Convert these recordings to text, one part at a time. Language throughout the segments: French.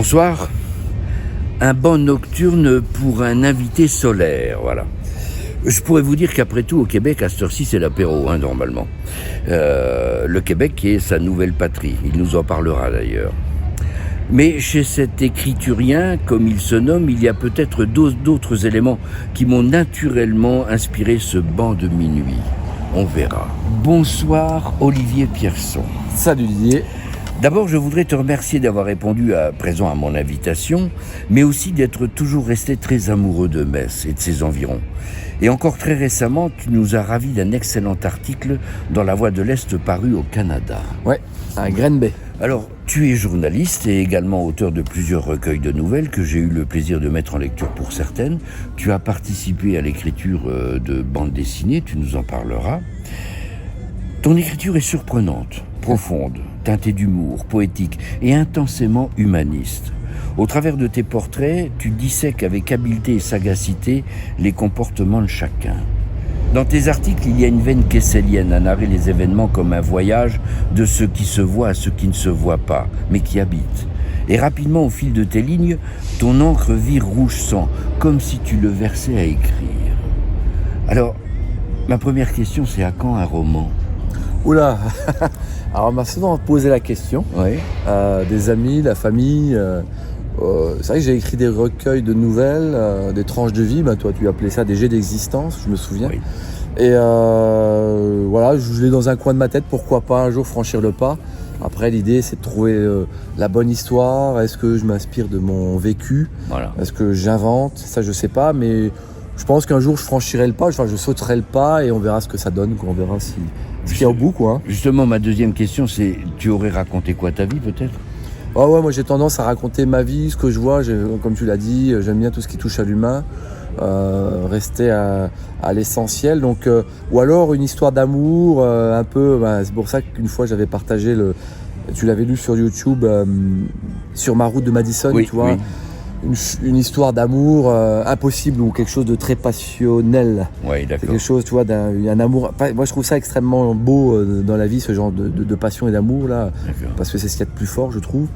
Bonsoir. Un banc nocturne pour un invité solaire, voilà. Je pourrais vous dire qu'après tout, au Québec, à cette heure-ci, c'est l'apéro, normalement. Le Québec qui est sa nouvelle patrie. Il nous en parlera d'ailleurs. Mais chez cet écriturien, comme il se nomme, il y a peut-être d'autres éléments qui m'ont naturellement inspiré ce banc de minuit. On verra. Bonsoir, Olivier Pierson. Salut Didier. D'abord, je voudrais te remercier d'avoir répondu à présent à mon invitation, mais aussi d'être toujours resté très amoureux de Metz et de ses environs. Et encore très récemment, tu nous as ravis d'un excellent article dans La Voix de l'Est paru au Canada. Ouais, à Green Bay. Alors, tu es journaliste et également auteur de plusieurs recueils de nouvelles que j'ai eu le plaisir de mettre en lecture pour certaines. Tu as participé à l'écriture de bandes dessinées, tu nous en parleras. Ton écriture est surprenante, profonde, teintée d'humour, poétique et intensément humaniste. Au travers de tes portraits, tu dissèques avec habileté et sagacité les comportements de chacun. Dans tes articles, il y a une veine kesselienne à narrer les événements comme un voyage de ce qui se voit à ce qui ne se voit pas, mais qui habite. Et rapidement, au fil de tes lignes, ton encre vire rouge sang, comme si tu le versais à écrire. Alors, ma première question, c'est à quand un roman ? Oula. Alors on m'a souvent posé la question, des amis, la famille. C'est vrai que j'ai écrit des recueils de nouvelles, des tranches de vie. Toi, tu appelais ça des jets d'existence, je me souviens. Oui. Et voilà, je l'ai dans un coin de ma tête. Pourquoi pas un jour franchir le pas. Après, l'idée, c'est de trouver la bonne histoire. Est-ce que je m'inspire de mon vécu ? Voilà. Est-ce que j'invente ? Ça, je sais pas, mais je pense qu'un jour, je franchirai le pas. Enfin, je sauterai le pas et on verra ce que ça donne. On verra ce qu'il y a au bout, quoi. Justement, ma deuxième question, c'est tu aurais raconté quoi ta vie, peut-être ? Ouais, moi j'ai tendance à raconter ma vie, ce que je vois, comme tu l'as dit, j'aime bien tout ce qui touche à l'humain, rester à l'essentiel. Donc, ou alors une histoire d'amour, un peu, c'est pour ça qu'une fois j'avais partagé, tu l'avais lu sur YouTube, sur ma route de Madison, oui, tu vois. Oui. Une histoire d'amour impossible ou quelque chose de très passionnel. Oui, d'accord. C'est quelque chose, tu vois, un amour. Moi, je trouve ça extrêmement beau dans la vie, ce genre de passion et d'amour là, D'accord. parce que c'est ce qu'il y a de plus fort, je trouve.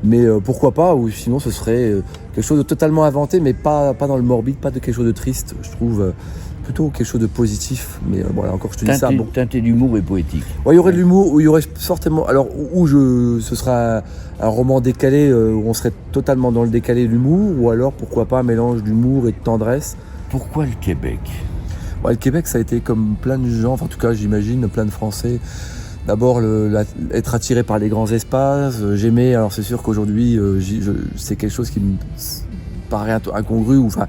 Mais pourquoi pas, ou sinon, ce serait quelque chose de totalement inventé, mais pas dans le morbide, pas de quelque chose de triste. Je trouve plutôt quelque chose de positif. Mais voilà, encore, je te dis ça. Bon. Teinté d'humour et poétique. Ouais, il y aurait de l'humour, où il y aurait certainement. Alors, ce sera un roman décalé, où on serait totalement dans le décalé de l'humour, ou alors, pourquoi pas, un mélange d'humour et de tendresse. Pourquoi le Québec ? Le Québec, ça a été comme plein de gens, enfin, en tout cas, j'imagine, plein de Français. D'abord, être attiré par les grands espaces. J'aimais, alors c'est sûr qu'aujourd'hui, c'est quelque chose qui me paraît incongru, ou enfin.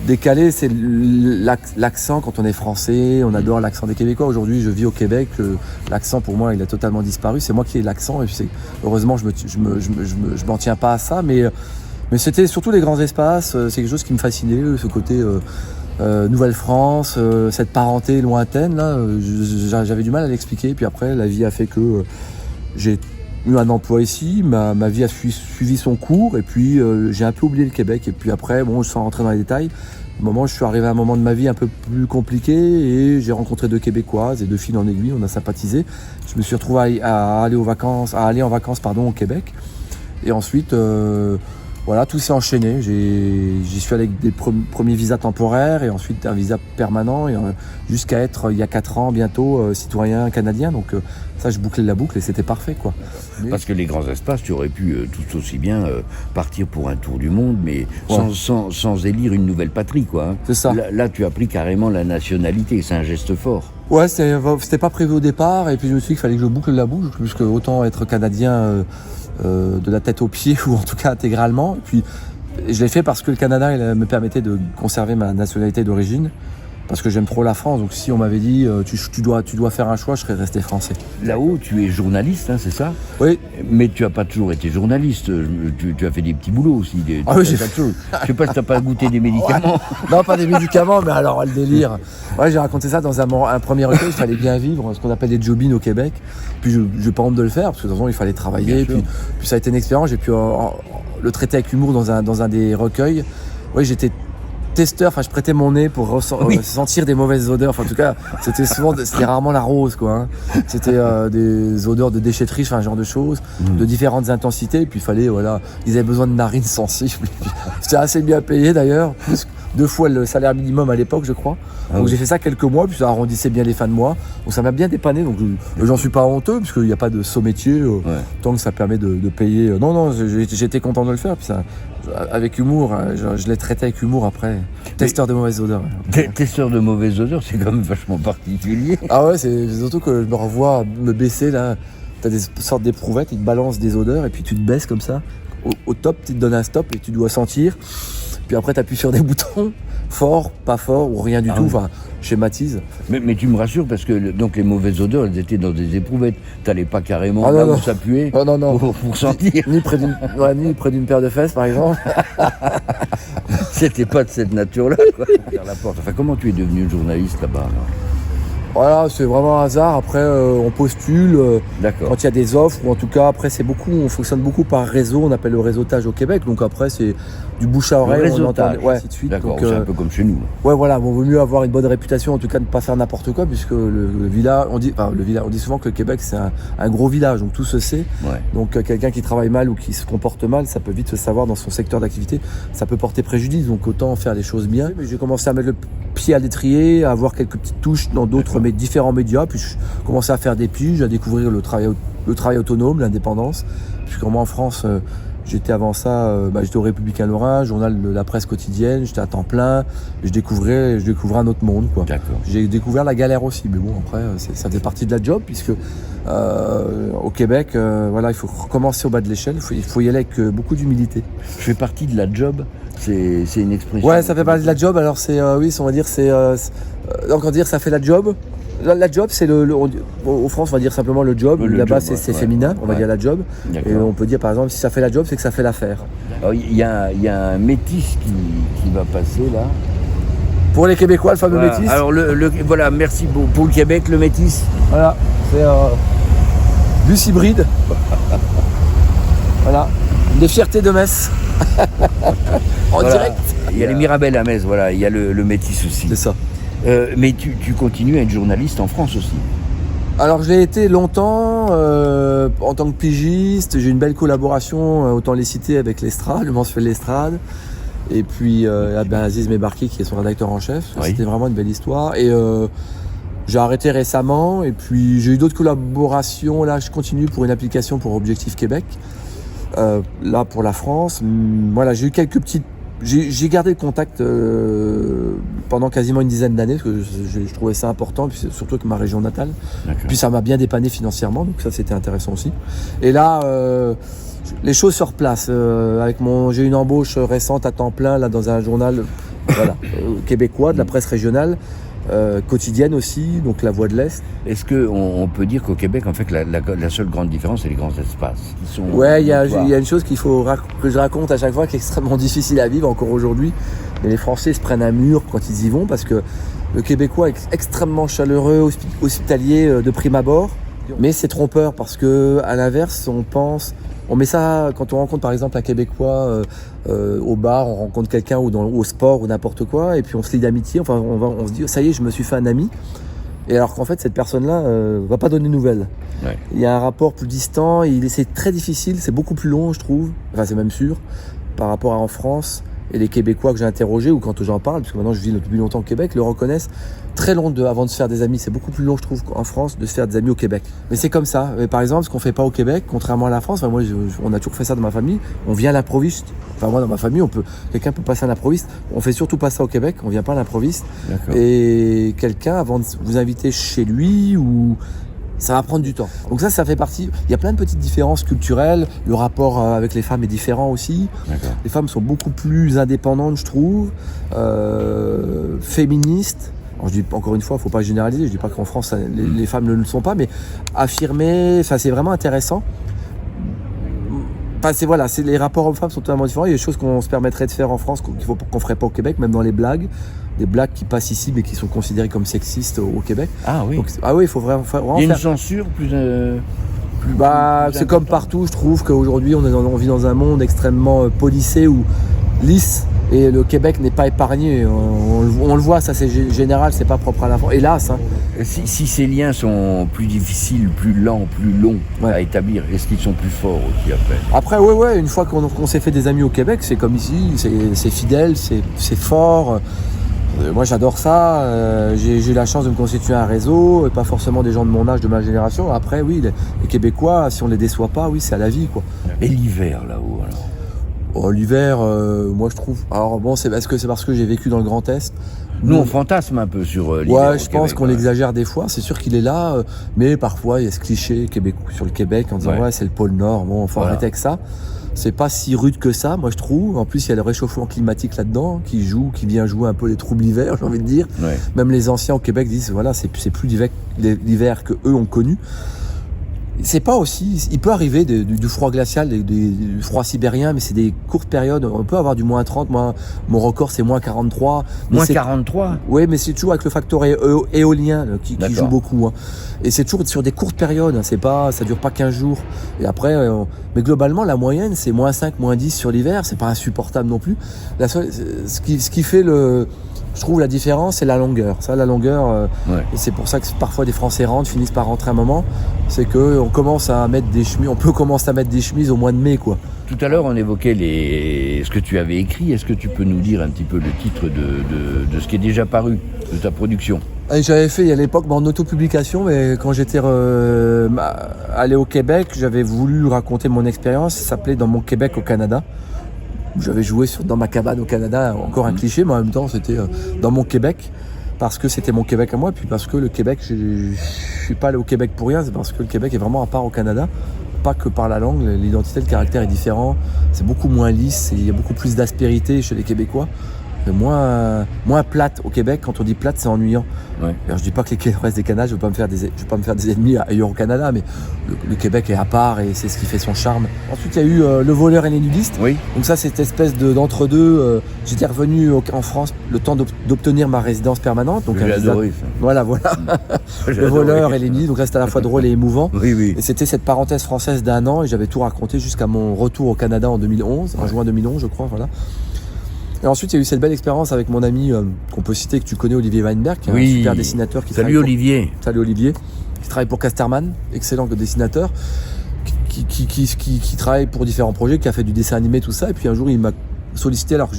Décalé, c'est l'accent quand on est français, on adore l'accent des Québécois. Aujourd'hui, je vis au Québec, l'accent pour moi, il a totalement disparu. C'est moi qui ai l'accent et puis heureusement, je m'en tiens pas à ça. Mais c'était surtout les grands espaces, c'est quelque chose qui me fascinait, ce côté Nouvelle-France, cette parenté lointaine. Là, j'avais du mal à l'expliquer. Puis après, la vie a fait que j'ai eu un emploi ici, ma vie a suivi son cours et puis j'ai un peu oublié le Québec. Et puis après, sans rentrer dans les détails, au moment où je suis arrivé à un moment de ma vie un peu plus compliqué et j'ai rencontré 2 Québécoises et de fil en aiguille, on a sympathisé. Je me suis retrouvé à aller en vacances au Québec. Et ensuite, voilà, tout s'est enchaîné. J'y suis allé avec des premiers visas temporaires et ensuite un visa permanent et jusqu'à être, il y a 4 ans bientôt, citoyen canadien. Donc ça, je bouclais la boucle et c'était parfait, quoi. Parce que les grands espaces, tu aurais pu tout aussi bien partir pour un tour du monde, mais sans élire une nouvelle patrie, quoi. Hein. C'est ça. Là, tu as pris carrément la nationalité, c'est un geste fort. Ouais, c'était pas prévu au départ et puis je me suis dit qu'il fallait que je boucle la boucle, puisque autant être canadien de la tête aux pieds ou en tout cas intégralement. Et puis je l'ai fait parce que le Canada me permettait de conserver ma nationalité d'origine. Parce que j'aime trop la France, donc si on m'avait dit tu dois faire un choix, je serais resté français. Là-haut, tu es journaliste, c'est ça ? Oui. Mais tu n'as pas toujours été journaliste, tu as fait des petits boulots aussi. Oui, j'ai fait de choses. Je sais pas si tu n'as pas goûté des médicaments. Ouais. Non, pas des médicaments, mais alors le délire. Ouais, j'ai raconté ça dans un premier recueil, il fallait bien vivre, ce qu'on appelle des job-ins au Québec. Puis je n'ai pas honte de le faire, parce que de toute façon, il fallait travailler. Puis ça a été une expérience, j'ai pu le traiter avec humour dans un des recueils. Oui, j'étais testeur, enfin je prêtais mon nez pour sentir des mauvaises odeurs. Enfin en tout cas, c'était rarement la rose quoi. Hein. C'était des odeurs de déchetterie, enfin genre de choses, de différentes intensités. Et puis il fallait ils avaient besoin de narines sensibles. C'était assez bien payé d'ailleurs, plus 2 fois le salaire minimum à l'époque je crois. Donc j'ai fait ça quelques mois, puis ça arrondissait bien les fins de mois. Donc ça m'a bien dépanné, donc j'en suis pas honteux, parce qu'il n'y a pas de saut métier, tant que ça permet de payer. Non, j'étais content de le faire, puis ça, avec humour, je l'ai traité avec humour après. Testeur de mauvaises odeurs. Testeur de mauvaises odeurs, c'est quand même vachement particulier. Ah ouais, c'est surtout que je me revois me baisser là. T'as des sortes d'éprouvettes, ils te balancent des odeurs, et puis tu te baisses comme ça. Au top, tu te donnes un stop, et tu dois sentir. Puis après, tu appuies sur des boutons, fort, pas fort, ou rien du tout. Enfin, schématise. Mais tu me rassures parce que donc les mauvaises odeurs, elles étaient dans des éprouvettes. T'allais pas carrément là où s'appuyer pour sentir. Ni près d'une paire de fesses, par exemple. C'était pas de cette nature-là, quoi. La porte. Enfin, comment tu es devenu journaliste là-bas alors ? Voilà, c'est vraiment un hasard. Après, on postule D'accord. quand il y a des offres, ou en tout cas, après, on fonctionne beaucoup par réseau. On appelle le réseautage au Québec. Donc après, c'est du bouche à oreille. Le réseautage, ainsi de suite. D'accord, donc, c'est un peu comme chez nous. Ouais, voilà. Bon, vaut mieux avoir une bonne réputation, en tout cas, ne pas faire n'importe quoi, puisque le village, on dit souvent que le Québec, c'est un gros village, donc tout se sait. Ouais. Donc quelqu'un qui travaille mal ou qui se comporte mal, ça peut vite se savoir dans son secteur d'activité. Ça peut porter préjudice. Donc autant faire les choses bien. Mais j'ai commencé à mettre le pied à l'étrier, à avoir quelques petites touches dans d'autres différents médias, puis je commençais à faire des piges, à découvrir le travail autonome, l'indépendance. Puisque moi en France, j'étais avant ça, j'étais au Républicain Lorrain, journal de la presse quotidienne, j'étais à temps plein, et je découvrais un autre monde, quoi. D'accord. J'ai découvert la galère aussi, mais bon après ça faisait partie de la job, puisque au Québec, il faut recommencer au bas de l'échelle, il faut y aller avec beaucoup d'humilité. Je fais partie de la job. C'est une expression. Ouais, ça fait partie de la job. Alors c'est on va dire donc on va dire ça fait la job. La job, c'est au France, on va dire simplement le job. Là-bas, c'est féminin, on va dire la job. D'accord. Et on peut dire par exemple, si ça fait la job, c'est que ça fait l'affaire. Il y a un métis qui va passer là. Pour les Québécois, le fameux métis. Alors voilà, merci pour le Québec, le métis. Voilà, c'est bus hybride. Voilà, des fiertés de Metz. En direct. Il y a les Mirabelles à Metz, voilà, il y a le métis aussi. C'est ça. Mais tu continues à être journaliste en France aussi. Alors je l'ai été longtemps en tant que pigiste. J'ai une belle collaboration, autant les citer, avec l'Estrade, le mensuel L'Estrade. Et puis Aziz Mebarki qui est son rédacteur en chef. Oui. C'était vraiment une belle histoire. Et j'ai arrêté récemment. Et puis j'ai eu d'autres collaborations. Là je continue pour une application pour Objectif Québec. Là pour la France. Voilà, j'ai eu quelques petites. J'ai gardé le contact pendant quasiment une dizaine d'années parce que je trouvais ça important, puis surtout avec ma région natale. D'accord. Puis ça m'a bien dépanné financièrement, donc ça c'était intéressant aussi. Et là, les choses se replacent. J'ai eu une embauche récente à temps plein là dans un journal québécois de la presse régionale. Quotidienne aussi, donc La Voix de l'Est. Est-ce qu'on peut dire qu'au Québec, en fait, la seule grande différence, c'est les grands espaces qui sont. Ouais, il y a une chose que je raconte à chaque fois qui est extrêmement difficile à vivre encore aujourd'hui. Mais les Français se prennent un mur quand ils y vont parce que le Québécois est extrêmement chaleureux, hospitalier de prime abord. Mais c'est trompeur parce que, à l'inverse, on met ça quand on rencontre par exemple un Québécois au bar, on rencontre quelqu'un ou au sport ou n'importe quoi, et puis on se lie d'amitié. Enfin, on se dit ça y est, je me suis fait un ami. Et alors qu'en fait cette personne-là va pas donner de nouvelles. Ouais. Il y a un rapport plus distant. C'est très difficile, c'est beaucoup plus long, je trouve. Enfin, c'est même sûr par rapport à en France. Et les Québécois que j'ai interrogés, ou quand j'en parle, parce que maintenant je vis depuis longtemps au Québec, le reconnaissent très long avant de se faire des amis. C'est beaucoup plus long, je trouve, en France, de se faire des amis au Québec. Mais c'est comme ça. Mais par exemple, ce qu'on fait pas au Québec, contrairement à la France, moi, on a toujours fait ça dans ma famille, on vient à l'improviste. Enfin, moi, dans ma famille, quelqu'un peut passer à l'improviste. On fait surtout pas ça au Québec, on vient pas à l'improviste. D'accord. Et quelqu'un, avant de vous inviter chez lui, ou ça va prendre du temps. Donc ça fait partie. Il y a plein de petites différences culturelles. Le rapport avec les femmes est différent aussi. D'accord. Les femmes sont beaucoup plus indépendantes, je trouve, féministes. Alors, je dis encore une fois, il ne faut pas généraliser. Je dis pas qu'en France les femmes ne le sont pas, mais affirmer. Enfin, c'est vraiment intéressant. Enfin, les rapports hommes-femmes sont totalement différents. Il y a des choses qu'on se permettrait de faire en France qu'on ferait pas au Québec, même dans les blagues. Des blagues qui passent ici mais qui sont considérées comme sexistes au Québec. Ah oui. Donc, il faut vraiment il y a une censure plus c'est comme partout, je trouve qu'aujourd'hui on vit dans un monde extrêmement policé ou lisse. Et le Québec n'est pas épargné. On le voit, ça c'est général, c'est pas propre à la France. Hélas. Hein. Si ces liens sont plus difficiles, plus lents, plus longs à établir, est-ce qu'ils sont plus forts aussi après? Après, ouais, une fois qu'on s'est fait des amis au Québec, c'est comme ici, c'est fidèle, c'est fort. Moi j'adore ça, j'ai eu la chance de me constituer un réseau, et pas forcément des gens de mon âge, de ma génération. Après oui, les Québécois, si on les déçoit pas, oui c'est à la vie quoi. Et l'hiver là-haut alors? Oh, l'hiver, moi je trouve... Alors bon, est-ce que c'est parce que j'ai vécu dans le Grand Est? Nous on fantasme un peu sur l'hiver. Ouais, je pense qu'on l'exagère des fois, c'est sûr qu'il est là, mais parfois il y a ce cliché sur le Québec en disant ouais c'est le pôle Nord, bon faut arrêter avec ça. C'est pas si rude que ça, moi je trouve. En plus, il y a le réchauffement climatique là-dedans qui vient jouer un peu les troubles l'hiver, j'ai envie de dire. Ouais. Même les anciens au Québec disent voilà, c'est plus l'hiver que eux ont connu. C'est pas aussi. Il peut arriver du froid glacial, du froid sibérien, mais c'est des courtes périodes. On peut avoir du moins 30. Moi, mon record, c'est moins 43. Moins 43 ? Oui, mais c'est toujours avec le facteur éolien qui joue beaucoup. Hein. Et c'est toujours sur des courtes périodes. Ça dure pas 15 jours. Et après, mais globalement, la moyenne, c'est moins 5, moins 10 sur l'hiver. C'est pas insupportable non plus. Ce qui fait je trouve la différence, c'est la longueur. Ça, la longueur, et c'est pour ça que parfois des Français finissent par rentrer un moment. C'est que on commence à mettre des chemises. On peut commencer à mettre des chemises au mois de mai, quoi. Tout à l'heure, on évoquait ce que tu avais écrit. Est-ce que tu peux nous dire un petit peu le titre de ce qui est déjà paru, de ta production? J'avais fait à l'époque en autopublication, mais quand j'étais allé au Québec, j'avais voulu raconter mon expérience. Ça s'appelait Dans mon Québec au Canada. J'avais joué dans ma cabane au Canada, encore un cliché, mais en même temps c'était dans mon Québec, parce que c'était mon Québec à moi, puis parce que le Québec, je suis pas allé au Québec pour rien, c'est parce que le Québec est vraiment à part au Canada, pas que par la langue, l'identité, le caractère est différent, c'est beaucoup moins lisse, il y a beaucoup plus d'aspérité chez les Québécois. Moins plate au Québec. Quand on dit plate, c'est ennuyant. Ouais. Alors, je dis pas que le reste des Canadiens, je vais pas me faire des ennemis ailleurs au Canada, mais le Québec est à part et c'est ce qui fait son charme. Ensuite, il y a eu Le voleur et les nudistes. Oui. Donc ça, c'est cette espèce d'entre-deux. J'étais revenu en France le temps d'obtenir ma résidence permanente. Donc j'ai adoré ça. Voilà. Le voleur et les nudistes. Donc là, c'était à la fois drôle et émouvant. Oui. Et c'était cette parenthèse française d'1 an et j'avais tout raconté jusqu'à mon retour au Canada en 2011, en juin 2011, je crois. Voilà. Et ensuite, il y a eu cette belle expérience avec mon ami qu'on peut citer, que tu connais, Olivier Weinberg, qui est un super dessinateur. Salut Olivier, qui travaille pour Casterman, excellent dessinateur, qui travaille pour différents projets, qui a fait du dessin animé, tout ça. Et puis un jour, il m'a sollicité, alors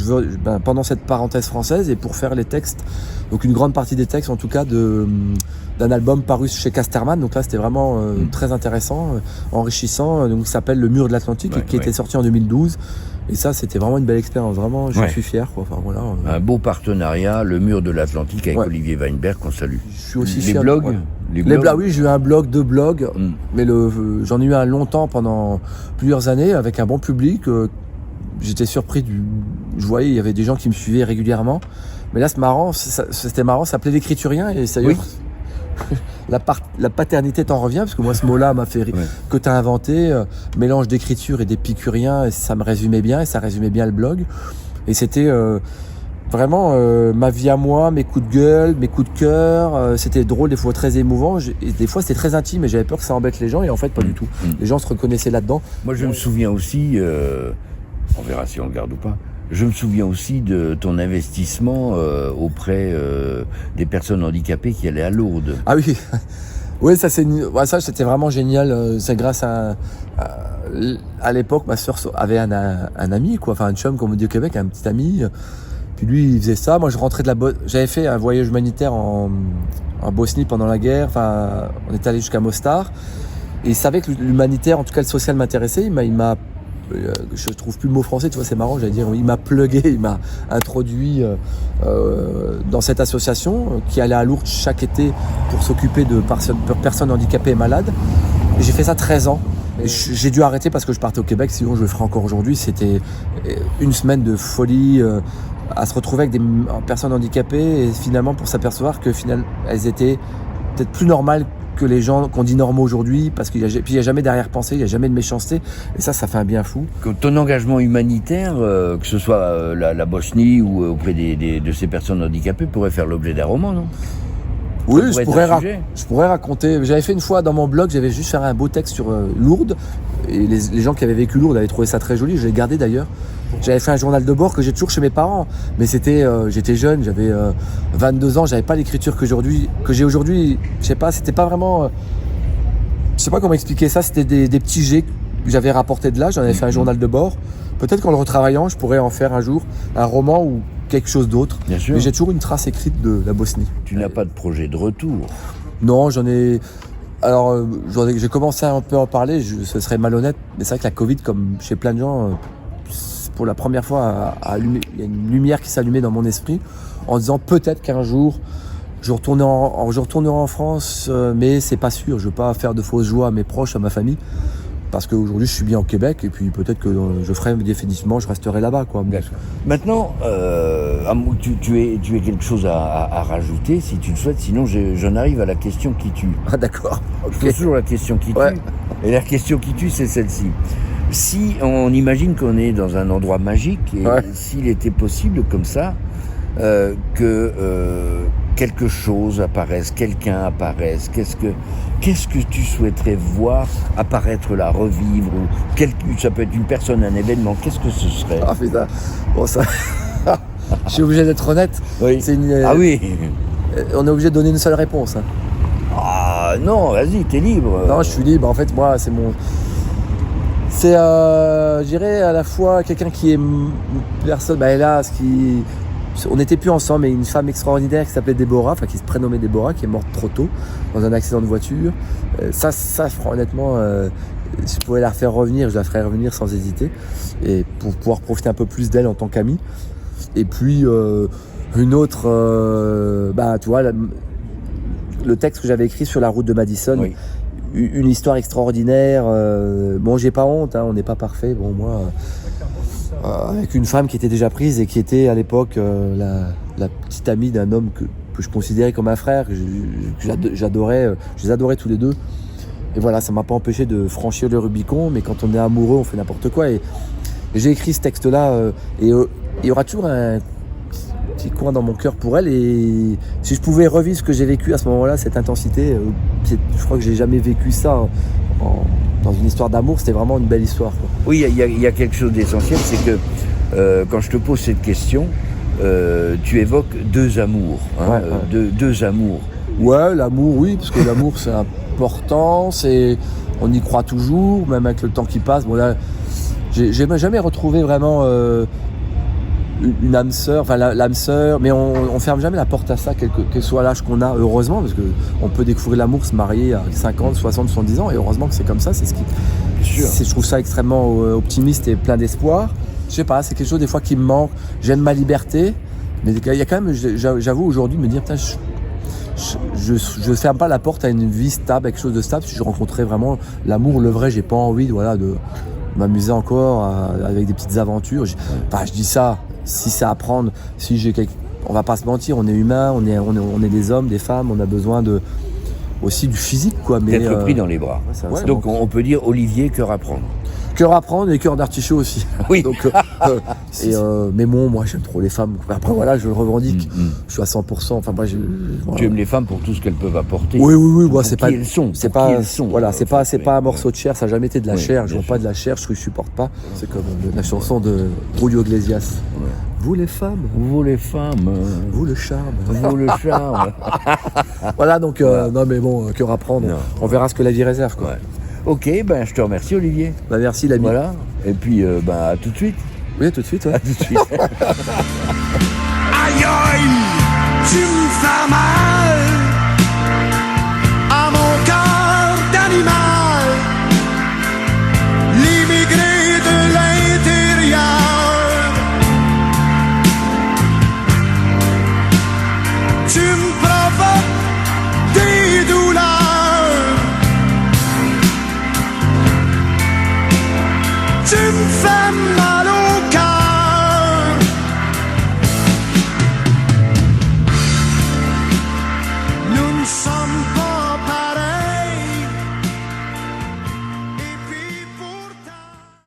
pendant cette parenthèse française, et pour faire les textes, donc une grande partie des textes, en tout cas, d'un album paru chez Casterman. Donc là, c'était vraiment très intéressant, enrichissant. Donc, il s'appelle Le Mur de l'Atlantique, qui était sorti en 2012. Et ça, c'était vraiment une belle expérience. Vraiment, je suis fier, quoi. Enfin, voilà, un beau partenariat, Le Mur de l'Atlantique, avec Olivier Weinberg, qu'on salue. Je suis aussi fier. Les blogs, oui, j'ai eu un blog, 2 blogs, mais j'en ai eu un longtemps, pendant plusieurs années, avec un bon public. J'étais surpris je voyais, il y avait des gens qui me suivaient régulièrement. Mais là, c'était marrant, ça s'appelait L'écriturien, et ça y est. La paternité t'en revient, parce que moi ce mot-là m'a fait rire, que t'as inventé, mélange d'écriture et d'épicurien, et ça me résumait bien, et ça résumait bien le blog. Et c'était vraiment ma vie à moi, mes coups de gueule, mes coups de cœur. C'était drôle, des fois très émouvant, et des fois c'était très intime, et j'avais peur que ça embête les gens, et en fait pas du tout. Les gens se reconnaissaient là-dedans. Moi je me souviens aussi, on verra si on le garde ou pas, je me souviens aussi de ton investissement auprès des personnes handicapées qui allaient à Lourdes. Ah oui, oui, ça c'était vraiment génial. C'est grâce à l'époque, ma sœur avait un ami, quoi, enfin un chum, comme on dit au Québec, un petit ami. Puis lui, il faisait ça. Moi, je rentrais j'avais fait un voyage humanitaire en Bosnie pendant la guerre. Enfin, on est allé jusqu'à Mostar. Et il savait que l'humanitaire, en tout cas le social, m'intéressait. Il m'a je trouve plus le mot français, tu vois, c'est marrant, j'allais dire, il m'a plugué, il m'a introduit dans cette association qui allait à Lourdes chaque été pour s'occuper de personnes handicapées et malades. Et j'ai fait ça 13 ans. Et j'ai dû arrêter parce que je partais au Québec, sinon je le ferais encore aujourd'hui. C'était une semaine de folie à se retrouver avec des personnes handicapées, et finalement pour s'apercevoir que finalement elles étaient peut-être plus normales que les gens qu'on dit normaux aujourd'hui, parce qu'il n'y a jamais d'arrière-pensée, il n'y a jamais de méchanceté, et ça fait un bien fou. Ton engagement humanitaire, que ce soit la Bosnie ou auprès de ces personnes handicapées, pourrait faire l'objet d'un roman, non? Oui, je pourrais raconter. J'avais fait une fois dans mon blog, j'avais juste fait un beau texte sur Lourdes, et les gens qui avaient vécu Lourdes avaient trouvé ça très joli, je l'ai gardé d'ailleurs. J'avais fait un journal de bord que j'ai toujours chez mes parents. Mais j'étais jeune, j'avais 22 ans, j'avais pas l'écriture que j'ai aujourd'hui. Je sais pas, c'était pas vraiment. Je sais pas comment expliquer ça. C'était des petits jets que j'avais rapportés de là. J'en avais fait un journal de bord. Peut-être qu'en le retravaillant, je pourrais en faire un jour un roman ou quelque chose d'autre. Bien sûr. Mais j'ai toujours une trace écrite de la Bosnie. Tu n'as pas de projet de retour? Non, j'en ai. Alors, j'ai commencé à un peu en parler, ce serait malhonnête, mais c'est vrai que la Covid, comme chez plein de gens, pour la première fois, il y a une lumière qui s'allumait dans mon esprit, en disant peut-être qu'un jour, je retournerai en France, mais c'est pas sûr, je veux pas faire de fausses joies à mes proches, à ma famille, parce qu'aujourd'hui je suis bien au Québec, et puis peut-être que je ferai définitivement, je resterai là-bas, quoi. Maintenant, tu es quelque chose à rajouter, si tu le souhaites, sinon j'en arrive à la question qui tue. Ah d'accord. Je pose toujours la question qui tue, et la question qui tue, c'est celle-ci. Si on imagine qu'on est dans un endroit magique, et s'il était possible comme ça, que quelque chose apparaisse, quelqu'un apparaisse, qu'est-ce que tu souhaiterais voir apparaître là, revivre, ou ça peut être une personne, un événement, qu'est-ce que ce serait? Ah putain, bon ça... Je suis obligé d'être honnête. Oui. Ah oui. On est obligé de donner une seule réponse. Hein. Ah non, vas-y, t'es libre. Non, je suis libre. En fait, moi, c'est je dirais à la fois quelqu'un qui est une personne, hélas, on n'était plus ensemble, mais une femme extraordinaire qui s'appelait Déborah, qui se prénommait Déborah, qui est morte trop tôt dans un accident de voiture. Ça, honnêtement, si je pouvais la refaire revenir, je la ferais revenir sans hésiter, et pour pouvoir profiter un peu plus d'elle en tant qu'amie. Et puis une autre, tu vois, le texte que j'avais écrit sur la route de Madison. Oui. Une histoire extraordinaire. Bon, j'ai pas honte, hein, on n'est pas parfait. Bon, moi, avec une femme qui était déjà prise et qui était à l'époque la petite amie d'un homme que je considérais comme un frère, que j'adorais, je les adorais tous les deux. Et voilà, ça m'a pas empêché de franchir le Rubicon, mais quand on est amoureux, on fait n'importe quoi. Et j'ai écrit ce texte-là, et il y aura toujours un petit coin dans mon cœur pour elle, et si je pouvais revivre ce que j'ai vécu à ce moment-là, cette intensité, je crois que j'ai jamais vécu ça dans une histoire d'amour, c'était vraiment une belle histoire, quoi. Oui, il y a quelque chose d'essentiel, c'est que quand je te pose cette question, tu évoques deux amours, hein, deux amours. Ouais, l'amour, oui, parce que l'amour c'est important, on y croit toujours, même avec le temps qui passe. Bon là, j'ai jamais retrouvé vraiment une âme sœur, l'âme sœur, mais on ferme jamais la porte à ça, quel que soit l'âge qu'on a, heureusement, parce que on peut découvrir l'amour, se marier à 50, 60, 70 ans, et heureusement que c'est comme ça, je trouve ça extrêmement optimiste et plein d'espoir. Je sais pas, c'est quelque chose des fois qui me manque. J'aime ma liberté, mais il y a quand même, j'avoue aujourd'hui de me dire, putain, je ferme pas la porte à une vie stable, à quelque chose de stable. Si je rencontrais vraiment l'amour, le vrai, j'ai pas envie de m'amuser encore avec des petites aventures. Je dis ça, si c'est à prendre, on va pas se mentir, on est humain, on est des hommes, des femmes, on a besoin aussi du physique, quoi. Mais d'être pris dans les bras. Donc on peut dire Olivier, cœur à prendre. Cœur à prendre et cœur d'artichaut aussi. Oui. Donc, mais bon, moi j'aime trop les femmes. Après voilà, je le revendique. Je suis à 100%. Enfin, moi, Tu aimes les femmes pour tout ce qu'elles peuvent apporter. Oui. Moi, c'est pas. Elles sont. C'est pas. Voilà, c'est pas un oui. morceau de chair. Ça n'a jamais été de la chair. Je ne vends pas de la chair. Je supporte pas. C'est comme la chanson de Julio Iglesias. Ouais. Vous les femmes. Vous les femmes. Vous le charme. Vous le charme. Voilà, donc non mais bon, cœur à prendre. Non. On verra ce que la vie réserve, quoi. Ouais. Ok, je te remercie, Olivier. Merci l'ami. Voilà. Et puis à tout de suite. Oui, à tout de suite. Ouais. À tout de suite. Aïe aïe, tu me fais mal à mon cœur d'animal, l'immigré de l'intérieur. Tu me provoques des douleurs. Tu me fais mal.